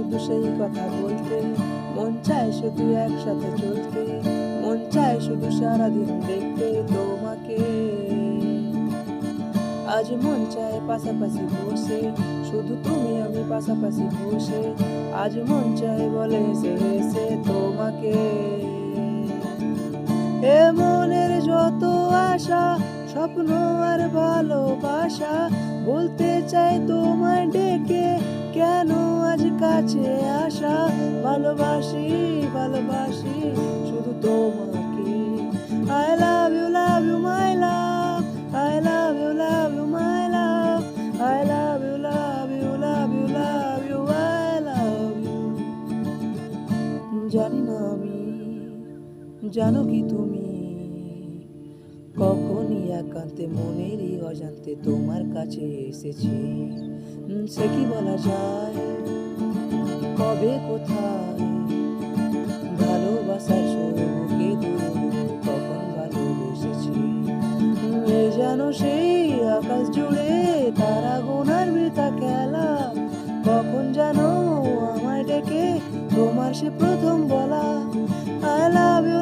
শুধু সেই কথা বলতে, মন চায় শুধু একসাথে চলতে, মন চায় শুধু সারাদিন দেখতে তোমাকে। আজ মন চায় পাশাপাশি বসে, শুধু তুমি আমি পাশাপাশি বসে, আজ মন চায় বলে হেসে হেসে তোমাকে। এ মনের যত আশা, স্বপ্ন আর ভালোবাসা, বলতে চাই তোমায় ডেকে, কেন আজ কাছে আসা। ভালোবাসি ভালোবাসি শুধু তোমাকে। I love you my love, I love you my love, I love you love you love you love you I love you। জানি না আমি, জানো কি তুমি, কখনই একান্তে মনেরই অজান্তে তোমার কাছে এসেছি। সে কি বলা যায়, কবে কোথায়, ভালোবাসার বুকে কখন ভালোবেসেছি। এ যেন সেই আকাশ জুড়ে তারা গোনার বৃথা খেলা, কখন যেন আমায় ডেকে তোমার সে প্রথম বলা। I love you